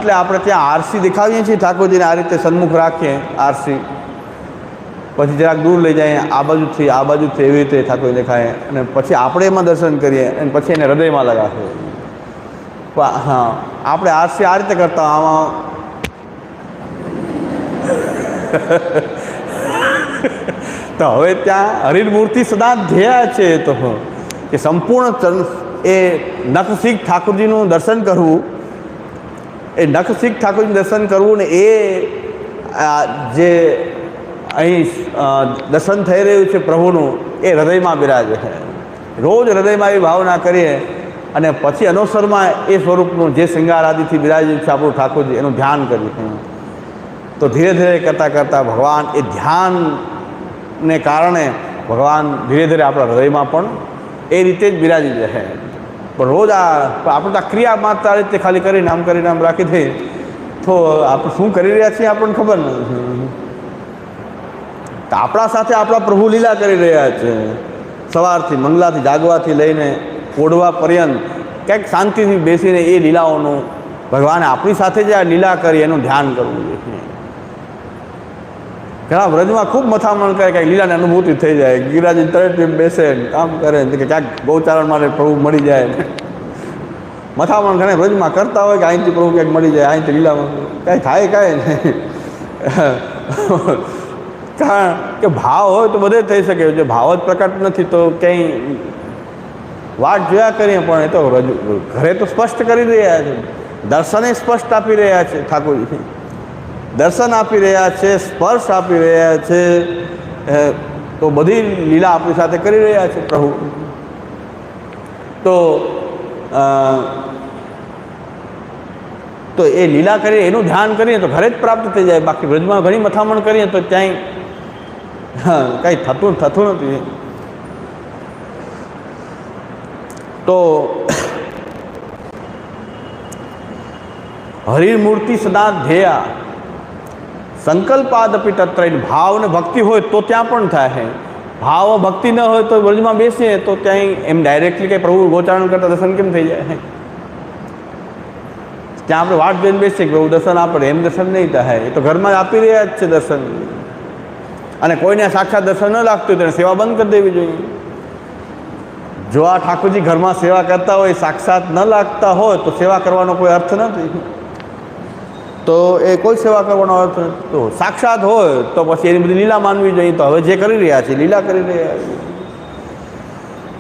એટલે આપણે ત્યાં આરસી દેખાવીએ છીએ ઠાકોરજીને આ રીતે સન્મુખ રાખીએ આરસી, પછી જરાક દૂર લઈ જઈએ, આ બાજુથી એવી રીતે ઠાકોરજી દેખાય, અને પછી આપણે એમાં દર્શન કરીએ અને પછી એને હૃદયમાં લગાવીએ. હા, આપણે આરસી આ રીતે કરતા, આમાં તો હવે ત્યાં હરિર મૂર્તિ સદા ધ્યેય છે. તો કે સંપૂર્ણ એ નખશીખ ઠાકોરજીનું દર્શન કરવું, એ નખશીખ ઠાકોરજીનું દર્શન કરવું ને એ જે અહીં દર્શન થઈ રહ્યું છે પ્રભુનું, એ હૃદયમાં બિરાજે છે. રોજ હૃદયમાં એવી ભાવના કરીએ અને પછી અનુસરમાં એ સ્વરૂપનું જે શૃંગાર આદિથી બિરાજ્યું છે આપણું ઠાકોરજી, એનું ધ્યાન કરીએ. તો ધીરે ધીરે કરતાં કરતાં ભગવાન એ ધ્યાનને કારણે ભગવાન ધીરે ધીરે આપણા હૃદયમાં પણ એ રીતે જ બિરાજી જાય. પણ રોજ આપણે તો ક્રિયા માત્ર આ રીતે ખાલી કરીને આમ રાખી દઈએ તો આપણે શું કરી રહ્યા છીએ આપણને ખબર નથી. તો આપણા સાથે આપણા પ્રભુ લીલા કરી રહ્યા છે. સવારથી મંગલાથી જાગવાથી લઈને ઓઢવા પર્યંત ક્યાંક શાંતિથી બેસીને એ લીલાઓનું ભગવાને આપણી સાથે જે આ લીલા કરી એનું ધ્યાન કરવું જોઈએ. ઘણા વ્રજમાં ખૂબ મથામણ કરે, કંઈક લીલાની અનુભૂતિ થઈ જાય, ગિરિરાજી તરત બેસે કામ કરે કે ક્યાંક ગૌચારણ માટે પ્રભુ મળી જાય. મથામણ ઘણા વ્રજમાં કરતા હોય કે અહીંથી પ્રભુ ક્યાંક મળી જાય, અહીંથી લીલામાં કાંઈ થાય કાંઈ નહીં. કારણ કે ભાવ હોય તો બધે થઈ શકે, જો ભાવ જ પ્રકટ નથી તો ક્યાંય વાટ જોયા કરીએ. પણ એ તો ઘરે તો સ્પષ્ટ કરી રહ્યા છે, દર્શને સ્પષ્ટ આપી રહ્યા છે ઠાકોરજી, દર્શન આપી રહ્યા છે, સ્પર્શ આપી રહ્યા છે, તો બધી લીલા આપણી સાથે કરી રહ્યા છે પ્રભુ. તો એ લીલા કરીએ એનું ધ્યાન કરીએ તો ઘરે જ પ્રાપ્ત થઈ જાય. બાકી વ્રજમાં ઘણી મથામણ કરીએ તો ક્યાંય કંઈ થતું નથી. તો હરિર મૂર્તિ સદા ધ્યેયા સંકલ્પાદપી તત્રૈન. ભાવ ને ભક્તિ હોય તો ત્યાં પણ થાય. ભાવ ભક્તિ ન હોય તો વ્રજમાં બેસીએ તો ત્યાં એમ ડાયરેક્ટલી કંઈ પ્રભુ ગોચારણ કરતા દર્શન કેમ થઈ જાય? ત્યાં આપણે વાટ જોઈને બેસીએ કે પ્રભુ દર્શન આપણે, એમ દર્શન નહીં થાય. એ તો ઘરમાં જ આપી રહ્યા જ છે દર્શન. અને કોઈને સાક્ષાત દર્શન ન લાગતું તેને સેવા બંધ કરી દેવી જોઈએ. જો આ ઠાકોરજી ઘરમાં સેવા કરતા હોય, સાક્ષાત ન લાગતા હોય તો સેવા કરવાનો કોઈ અર્થ નથી. તો એ કોઈ સેવા કરવાનો અર્થ નથી. તો સાક્ષાત હોય તો પછી એની બધી લીલા માનવી જોઈએ. તો હવે જે કરી રહ્યા છે લીલા કરી રહ્યા છે.